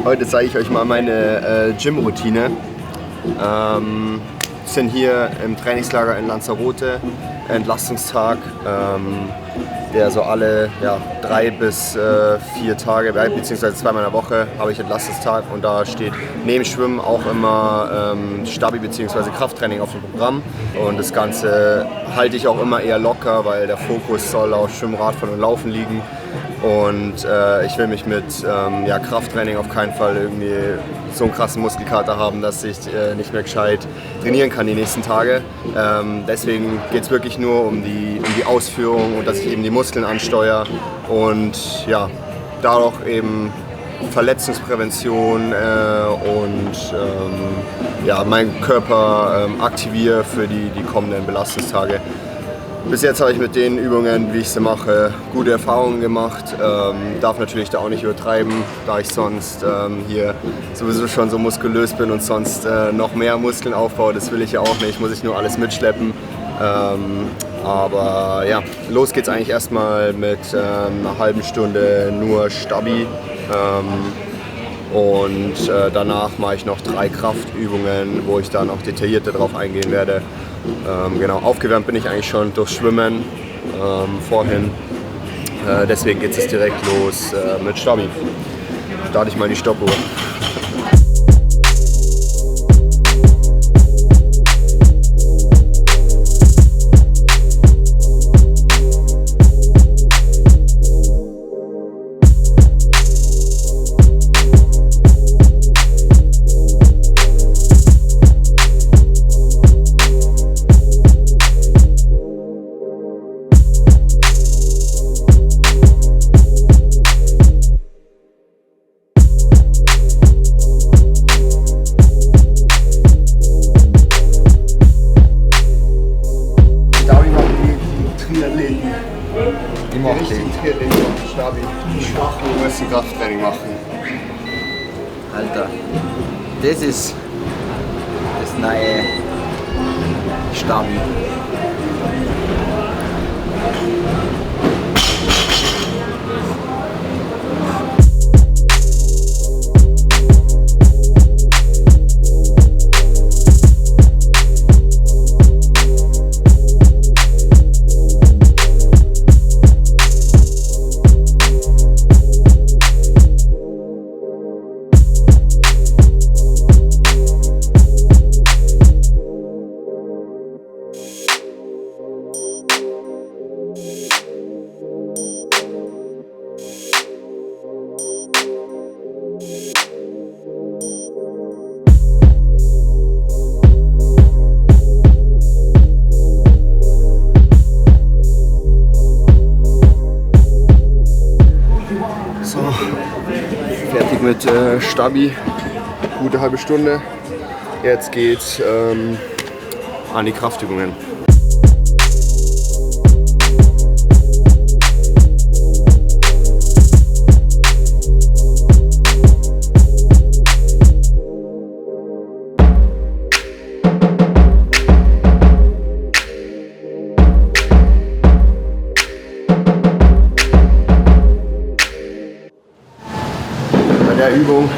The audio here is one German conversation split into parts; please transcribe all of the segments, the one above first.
Heute zeige ich euch mal meine Gym-Routine. Sind hier im Trainingslager in Lanzarote, Entlastungstag, der so alle 3 bis 4 Tage, beziehungsweise 2-mal in der Woche habe ich Entlastungstag, und da steht neben Schwimmen auch immer Stabi bzw. Krafttraining auf dem Programm, und das Ganze halte ich auch immer eher locker, weil der Fokus soll auf Schwimmen, Radfahren und Laufen liegen, und ich will mich mit Krafttraining auf keinen Fall irgendwie so einen krassen Muskelkater haben, dass ich nicht mehr gescheit trainieren kann die nächsten Tage. Deswegen geht es wirklich nur um die Ausführung und dass ich eben die Muskeln ansteuere und dadurch eben Verletzungsprävention und meinen Körper aktiviere für die kommenden Belastungstage. Bis jetzt habe ich mit den Übungen, wie ich sie mache, gute Erfahrungen gemacht. Darf natürlich da auch nicht übertreiben, da ich sonst hier sowieso schon so muskulös bin und sonst noch mehr Muskeln aufbaue. Das will ich ja auch nicht, muss ich nur alles mitschleppen. Aber ja, los geht's eigentlich erstmal mit einer halben Stunde nur Stabi. Danach mache ich noch 3 Kraftübungen, wo ich dann auch detaillierter darauf eingehen werde. Aufgewärmt bin ich eigentlich schon durch Schwimmen vorhin. Deswegen geht es direkt los mit Stabi. Starte ich mal die Stoppuhr. Du musst ein Krafttraining machen. Alter, das ist das neue Stabi. Fertig mit Stabi, gute halbe Stunde. Jetzt geht's an die Kraftübungen. Bei der Übung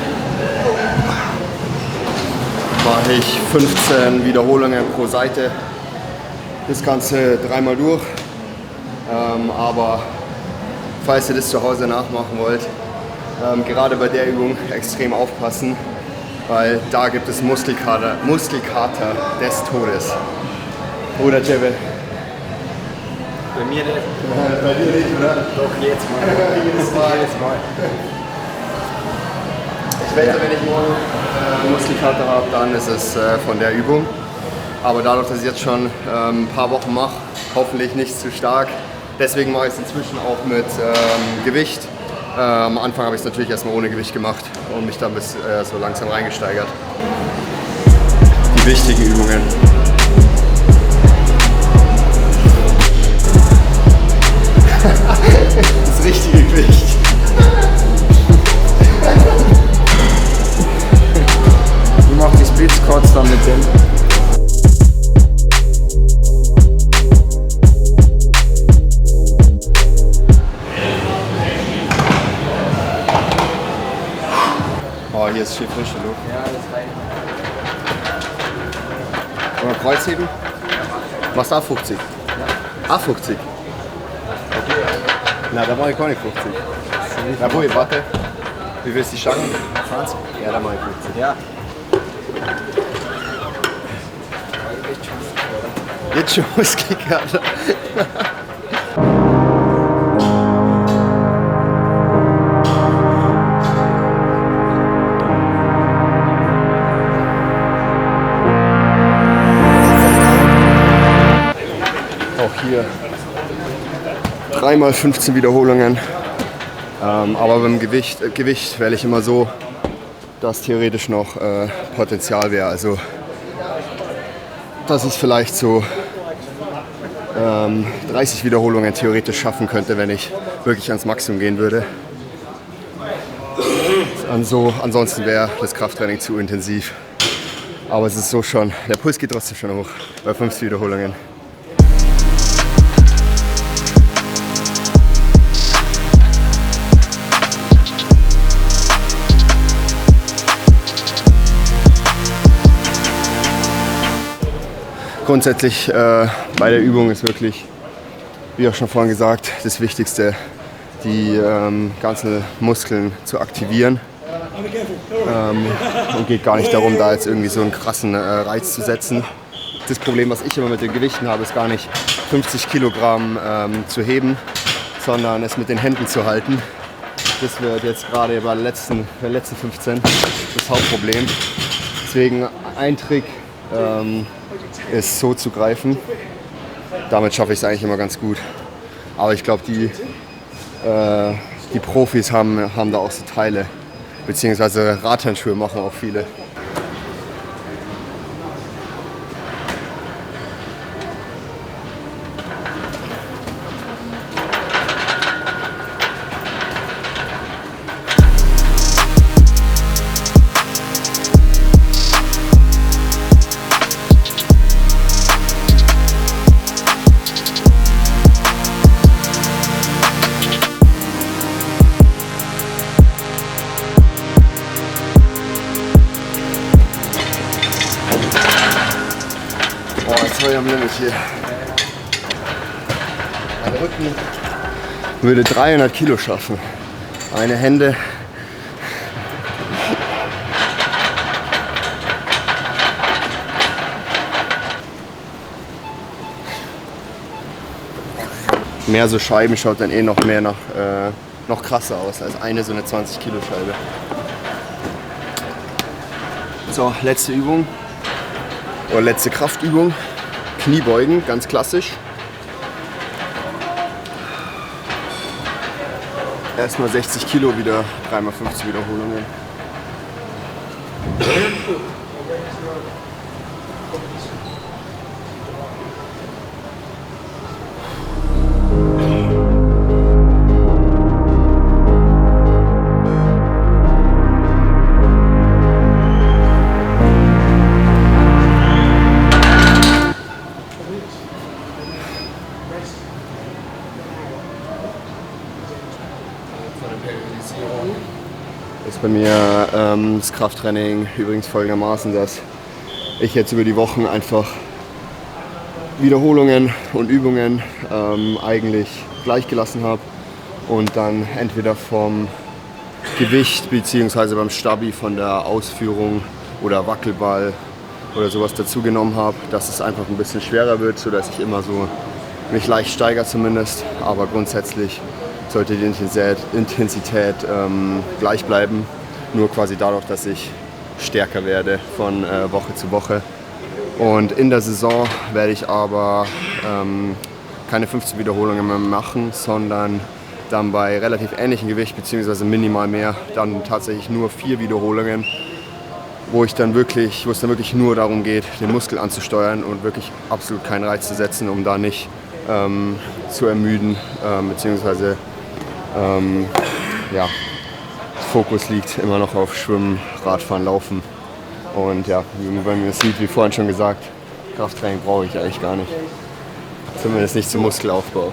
mache ich 15 Wiederholungen pro Seite, das Ganze 3-mal durch, aber falls ihr das zu Hause nachmachen wollt, gerade bei der Übung extrem aufpassen, weil da gibt es Muskelkater des Todes. Oder Jebel? Bei mir nicht. Bei dir nicht, oder? Doch, jetzt mal. Jedes Mal. Ich wette, wenn ich morgen Muskelkater habe, dann ist es von der Übung. Aber dadurch, dass ich jetzt schon ein paar Wochen mache, hoffentlich nicht zu stark. Deswegen mache ich es inzwischen auch mit Gewicht. Am Anfang habe ich es natürlich erstmal ohne Gewicht gemacht und mich dann bis so langsam reingesteigert. Die wichtigen Übungen. Das richtige Gewicht. Ich mach die Split Squats dann mit dem. Oh, hier ist schön frische Luft. Ja, das reicht. Wollen wir Kreuzheben? Machst du auch 50? Ja. Auch 50? Okay. Na, da mache ich gar nicht 50. Na, wo, warte. Wie willst du die Stange? 20? Ja, da mache ich 50. Ja. Jetzt schon Muskelkater. Auch hier 3 x 15 Wiederholungen. Aber beim Gewicht wähle ich immer so, dass theoretisch noch Potenzial wäre. Also dass ich vielleicht so 30 Wiederholungen theoretisch schaffen könnte, wenn ich wirklich ans Maximum gehen würde. Ansonsten wäre das Krafttraining zu intensiv. Aber es ist so schon, der Puls geht trotzdem schon hoch bei 50 Wiederholungen. Grundsätzlich bei der Übung ist wirklich, wie auch schon vorhin gesagt, das Wichtigste, die ganzen Muskeln zu aktivieren. Und geht gar nicht darum, da jetzt irgendwie so einen krassen Reiz zu setzen. Das Problem, was ich immer mit den Gewichten habe, ist gar nicht 50 Kilogramm zu heben, sondern es mit den Händen zu halten. Das wird jetzt gerade bei den letzten 15 das Hauptproblem. Deswegen ein Trick ist so zu greifen. Damit schaffe ich es eigentlich immer ganz gut. Aber ich glaube, die Profis haben da auch so Teile. Beziehungsweise Radhandschuhe machen auch viele. Am Limit hier. Mein Rücken würde 300 Kilo schaffen. Meine Hände mehr so Scheiben schaut dann noch mehr noch krasser aus als eine so eine 20 Kilo Scheibe. So, letzte Übung oder letzte Kraftübung. Kniebeugen, ganz klassisch. Erstmal 60 Kilo wieder, 3 x 50 Wiederholungen. Ist bei mir das Krafttraining übrigens folgendermaßen, dass ich jetzt über die Wochen einfach Wiederholungen und Übungen eigentlich gleich gelassen habe und dann entweder vom Gewicht bzw. beim Stabi von der Ausführung oder Wackelball oder sowas dazu genommen habe, dass es einfach ein bisschen schwerer wird, sodass ich immer so mich leicht steigere zumindest, aber grundsätzlich sollte die Intensität gleich bleiben, nur quasi dadurch, dass ich stärker werde von Woche zu Woche. Und in der Saison werde ich aber keine 15 Wiederholungen mehr machen, sondern dann bei relativ ähnlichem Gewicht bzw. minimal mehr dann tatsächlich nur 4 Wiederholungen, wo es dann wirklich nur darum geht, den Muskel anzusteuern und wirklich absolut keinen Reiz zu setzen, um da nicht zu ermüden bzw. Ja, Fokus liegt immer noch auf Schwimmen, Radfahren, Laufen. Und ja, wie man bei mir sieht, wie vorhin schon gesagt, Krafttraining brauche ich eigentlich gar nicht. Zumindest nicht zum Muskelaufbau.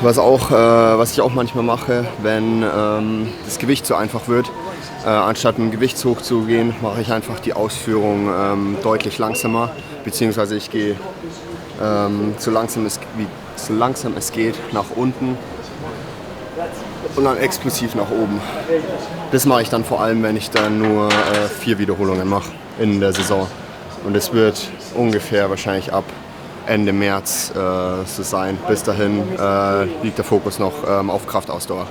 Was ich auch manchmal mache, wenn das Gewicht zu einfach wird, anstatt mit dem Gewicht hochzugehen, mache ich einfach die Ausführung deutlich langsamer, beziehungsweise ich gehe so langsam es geht nach unten und dann explosiv nach oben. Das mache ich dann vor allem, wenn ich dann nur 4 Wiederholungen mache in der Saison. Und es wird ungefähr wahrscheinlich ab Ende März so sein. Bis dahin liegt der Fokus noch auf Kraftausdauer.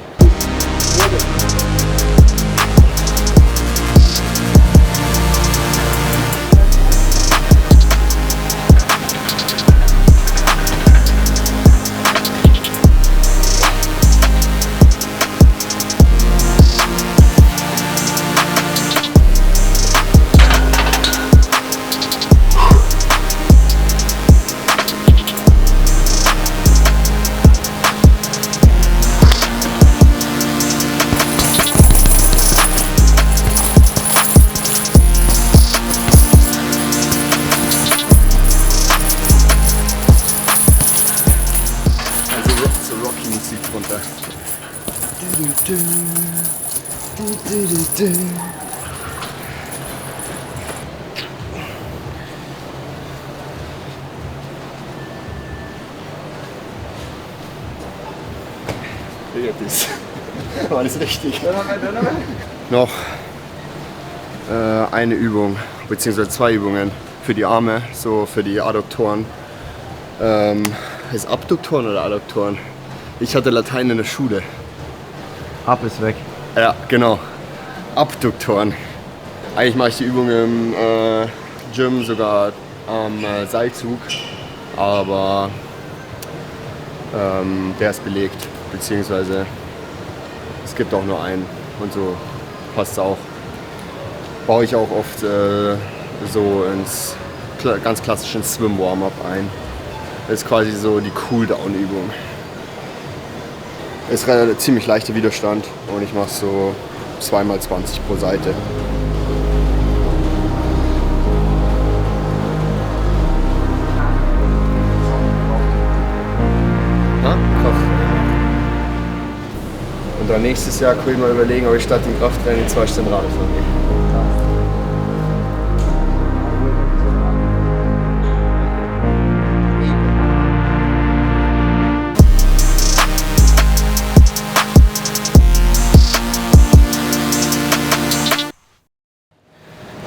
Rocky-Musik drunter. War das richtig? Noch eine Übung, beziehungsweise 2 Übungen für die Arme, so für die Adduktoren. Heißt Abduktoren oder Adduktoren? Ich hatte Latein in der Schule. Ab ist weg. Ja, genau. Abduktoren. Eigentlich mache ich die Übung im Gym, sogar am Seilzug, aber der ist belegt, beziehungsweise es gibt auch nur einen und so passt es auch. Baue ich auch oft so ins ganz klassischen Swim-Warm-Up ein. Das ist quasi so die Cooldown-Übung. Ist relativ ziemlich leichter Widerstand und ich mache so 2x20 pro Seite. Und dann nächstes Jahr kann ich mal überlegen, ob ich statt dem Krafttraining 2 Stunden Radfahren gehe.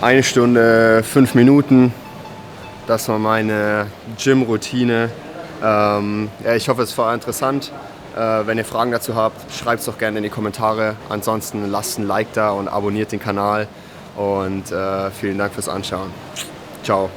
Eine Stunde, 5 Minuten, das war meine Gym-Routine. Ich hoffe, es war interessant. Wenn ihr Fragen dazu habt, schreibt es doch gerne in die Kommentare. Ansonsten lasst ein Like da und abonniert den Kanal. Und vielen Dank fürs Anschauen. Ciao.